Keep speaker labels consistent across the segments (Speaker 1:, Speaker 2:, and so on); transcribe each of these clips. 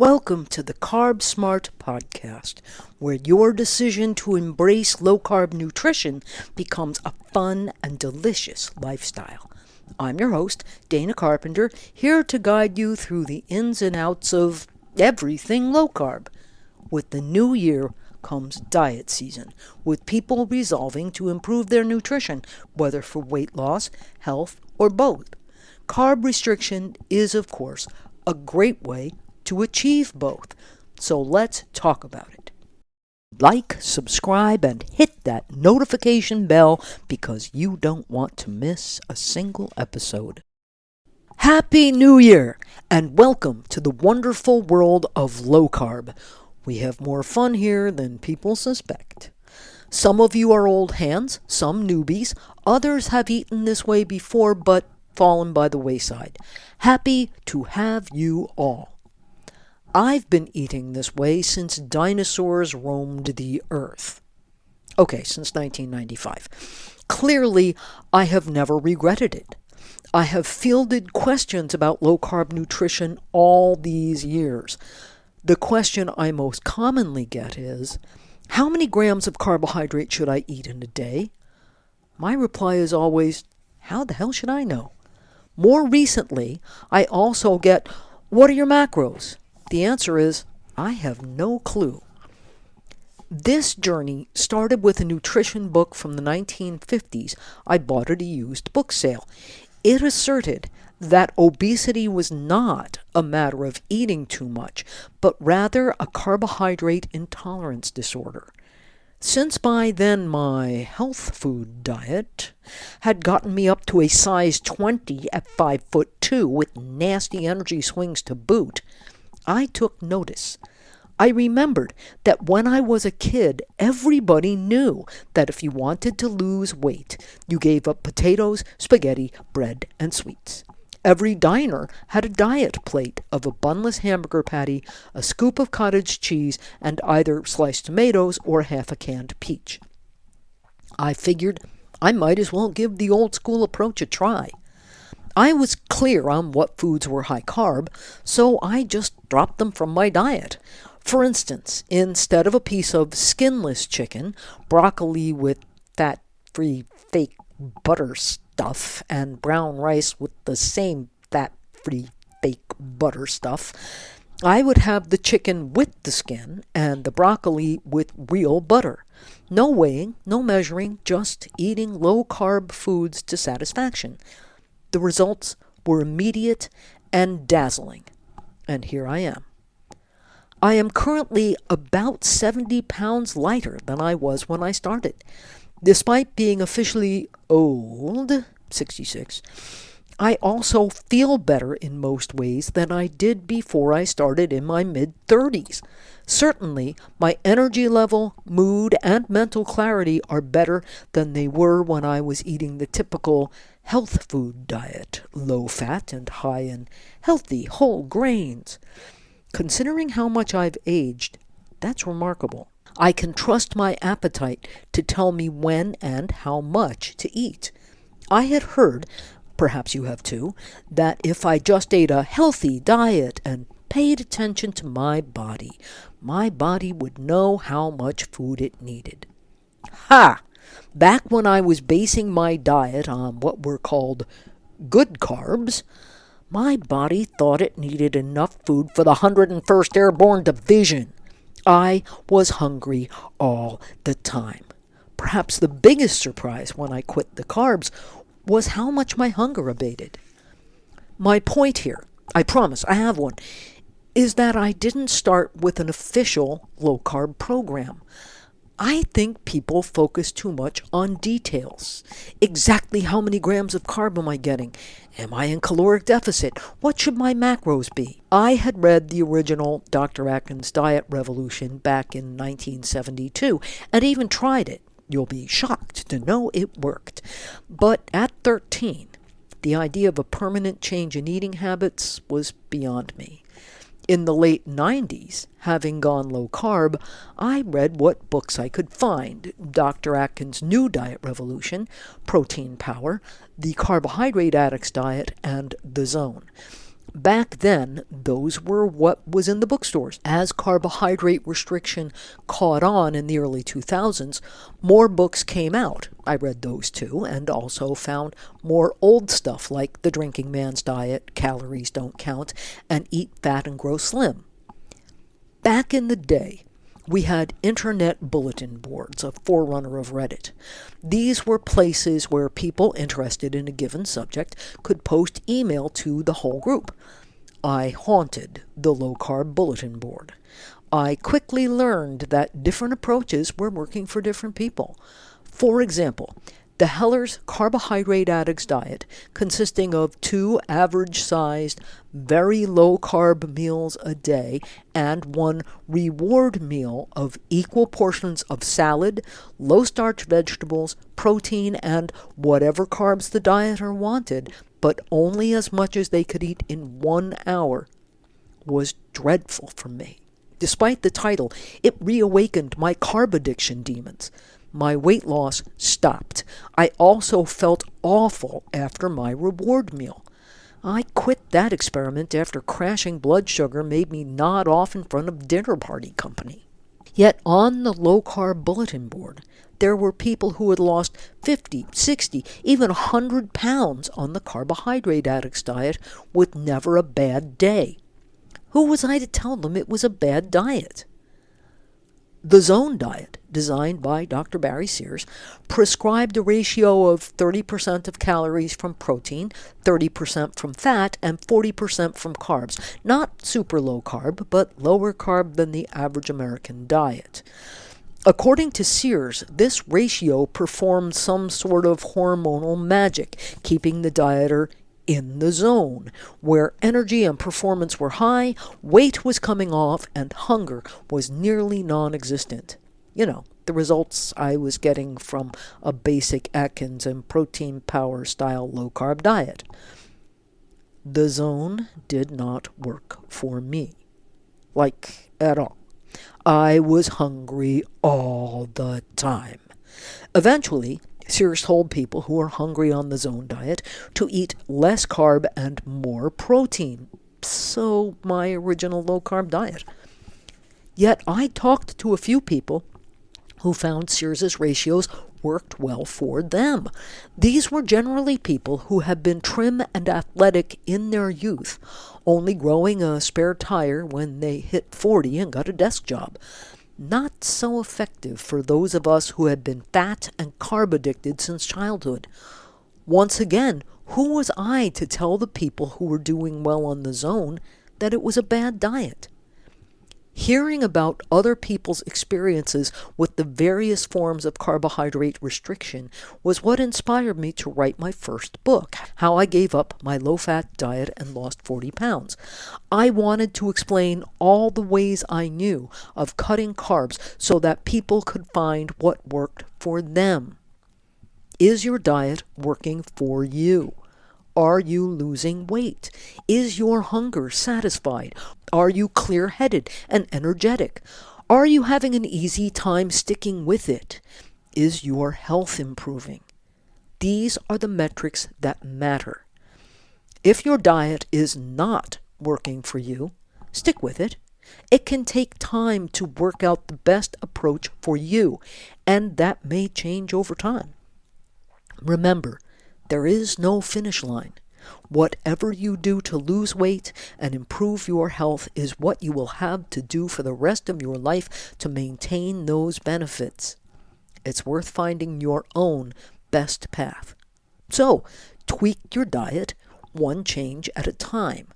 Speaker 1: Welcome to the CarbSmart Podcast, where your decision to embrace low-carb nutrition becomes a fun and delicious lifestyle. I'm your host, Dana Carpenter, here to guide you through the ins and outs of everything low-carb. With the new year comes diet season, with people resolving to improve their nutrition, whether for weight loss, health, or both. Carb restriction is, of course, a great way to achieve both. So let's talk about it. Like, subscribe, and hit that notification bell because you don't want to miss a single episode. Happy New Year, and welcome to the wonderful world of low carb. We have more fun here than people suspect. Some of you are old hands, some newbies, others have eaten this way before but fallen by the wayside. Happy to have you all. I've been eating this way since dinosaurs roamed the earth. Okay, since 1995. Clearly, I have never regretted it. I have fielded questions about low-carb nutrition all these years. The question I most commonly get is, how many grams of carbohydrate should I eat in a day? My reply is always, how the hell should I know? More recently, I also get, what are your macros? The answer is, I have no clue. This journey started with a nutrition book from the 1950s I bought at a used book sale. It asserted that obesity was not a matter of eating too much, but rather a carbohydrate intolerance disorder. Since by then my health food diet had gotten me up to a size 20 at 5'2" with nasty energy swings to boot, I took notice. I remembered that when I was a kid, everybody knew that if you wanted to lose weight, you gave up potatoes, spaghetti, bread, and sweets. Every diner had a diet plate of a bunless hamburger patty, a scoop of cottage cheese, and either sliced tomatoes or half a canned peach. I figured I might as well give the old school approach a try. I was clear on what foods were high carb, so I just dropped them from my diet. For instance, instead of a piece of skinless chicken, broccoli with fat-free fake butter stuff, and brown rice with the same fat-free fake butter stuff, I would have the chicken with the skin and the broccoli with real butter. No weighing, no measuring, just eating low-carb foods to satisfaction. The results were immediate and dazzling, and here I am. I am currently about 70 pounds lighter than I was when I started. Despite being officially old, 66, I also feel better in most ways than I did before I started in my mid-30s. Certainly, my energy level, mood, and mental clarity are better than they were when I was eating the typical health food diet, low fat and high in healthy whole grains. Considering how much I've aged, that's remarkable. I can trust my appetite to tell me when and how much to eat. I had heard, perhaps you have too, that if I just ate a healthy diet and paid attention to my body would know how much food it needed. Ha! Back when I was basing my diet on what were called good carbs, my body thought it needed enough food for the 101st Airborne Division. I was hungry all the time. Perhaps the biggest surprise when I quit the carbs was how much my hunger abated. My point here, I promise I have one, is that I didn't start with an official low-carb program. I think people focus too much on details. Exactly how many grams of carb am I getting? Am I in caloric deficit? What should my macros be? I had read the original Dr. Atkins Diet Revolution back in 1972 and even tried it. You'll be shocked to know it worked. But at 13, the idea of a permanent change in eating habits was beyond me. In the late 90s, having gone low carb, I read what books I could find. Dr. Atkins' New Diet Revolution, Protein Power, The Carbohydrate Addict's Diet, and The Zone. Back then, those were what was in the bookstores. As carbohydrate restriction caught on in the early 2000s, more books came out. I read those too, and also found more old stuff like The Drinking Man's Diet, Calories Don't Count, and Eat Fat and Grow Slim. Back in the day, we had internet bulletin boards, a forerunner of Reddit. These were places where people interested in a given subject could post email to the whole group. I haunted the low-carb bulletin board. I quickly learned that different approaches were working for different people. For example, the Heller's Carbohydrate Addicts Diet, consisting of 2 average-sized, very low-carb meals a day and 1 reward meal of equal portions of salad, low-starch vegetables, protein, and whatever carbs the dieter wanted, but only as much as they could eat in 1 hour, was dreadful for me. Despite the title, it reawakened my carb addiction demons. My weight loss stopped. I also felt awful after my reward meal. I quit that experiment after crashing blood sugar made me nod off in front of dinner party company. Yet on the low-carb bulletin board, there were people who had lost 50, 60, even 100 pounds on the carbohydrate addicts diet with never a bad day. Who was I to tell them it was a bad diet? The Zone diet, designed by Dr. Barry Sears, prescribed a ratio of 30% of calories from protein, 30% from fat, and 40% from carbs. Not super low carb, but lower carb than the average American diet. According to Sears, this ratio performed some sort of hormonal magic, keeping the dieter in the zone, where energy and performance were high, weight was coming off, and hunger was nearly non-existent. You know, the results I was getting from a basic Atkins and protein power style low-carb diet. The zone did not work for me. Like, at all. I was hungry all the time. Eventually, Sears told people who are hungry on the Zone diet to eat less carb and more protein. So, my original low-carb diet. Yet, I talked to a few people who found Sears's ratios worked well for them. These were generally people who had been trim and athletic in their youth, only growing a spare tire when they hit 40 and got a desk job. Not so effective for those of us who had been fat and carb addicted since childhood. Once again, who was I to tell the people who were doing well on the Zone that it was a bad diet? Hearing about other people's experiences with the various forms of carbohydrate restriction was what inspired me to write my first book, How I Gave Up My Low-Fat Diet and Lost 40 Pounds. I wanted to explain all the ways I knew of cutting carbs so that people could find what worked for them. Is your diet working for you? Are you losing weight? Is your hunger satisfied? Are you clear-headed and energetic? Are you having an easy time sticking with it? Is your health improving? These are the metrics that matter. If your diet is not working for you, stick with it. It can take time to work out the best approach for you, and that may change over time. Remember, there is no finish line. Whatever you do to lose weight and improve your health is what you will have to do for the rest of your life to maintain those benefits. It's worth finding your own best path. So, tweak your diet one change at a time.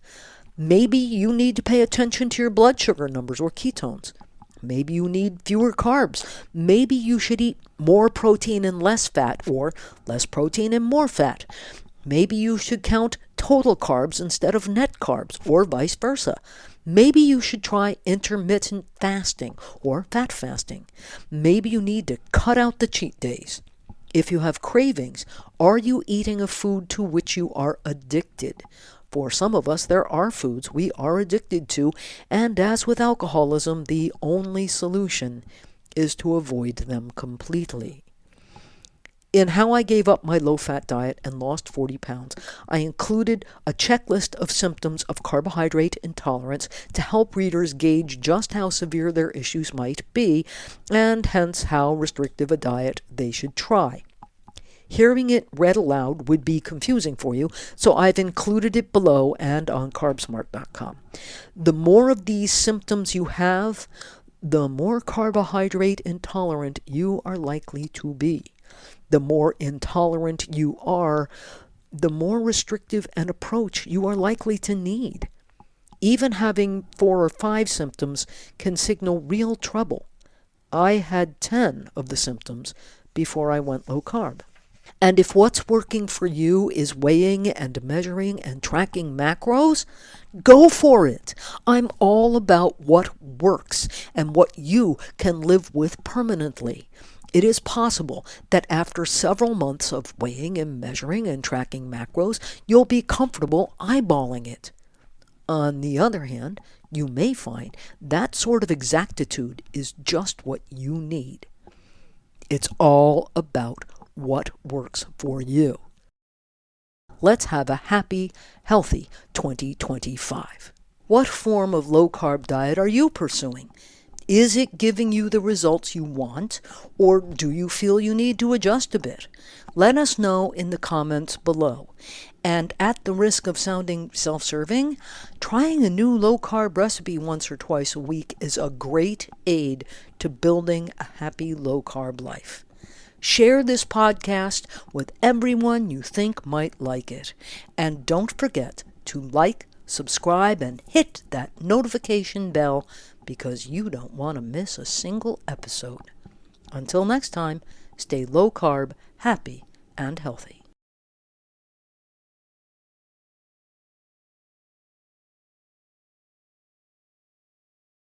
Speaker 1: Maybe you need to pay attention to your blood sugar numbers or ketones. Maybe you need fewer carbs. Maybe you should eat more protein and less fat, or less protein and more fat. Maybe you should count total carbs instead of net carbs, or vice versa. Maybe you should try intermittent fasting or fat fasting. Maybe you need to cut out the cheat days. If you have cravings, are you eating a food to which you are addicted? For some of us, there are foods we are addicted to, and as with alcoholism, the only solution is to avoid them completely. In how I gave up my low-fat diet and lost 40 pounds, I included a checklist of symptoms of carbohydrate intolerance to help readers gauge just how severe their issues might be, and hence how restrictive a diet they should try. Hearing it read aloud would be confusing for you, so I've included it below and on CarbSmart.com. The more of these symptoms you have, the more carbohydrate intolerant you are likely to be. The more intolerant you are, the more restrictive an approach you are likely to need. Even having 4 or 5 symptoms can signal real trouble. I had 10 of the symptoms before I went low carb. And if what's working for you is weighing and measuring and tracking macros, go for it. I'm all about what works and what you can live with permanently. It is possible that after several months of weighing and measuring and tracking macros, you'll be comfortable eyeballing it. On the other hand, you may find that sort of exactitude is just what you need. It's all about what works for you. Let's have a happy, healthy 2025. What form of low-carb diet are you pursuing? Is it giving you the results you want, or do you feel you need to adjust a bit? Let us know in the comments below. And at the risk of sounding self-serving, trying a new low-carb recipe once or twice a week is a great aid to building a happy low-carb life. Share this podcast with everyone you think might like it. And don't forget to like, subscribe, and hit that notification bell because you don't want to miss a single episode. Until next time, stay low carb, happy, and healthy.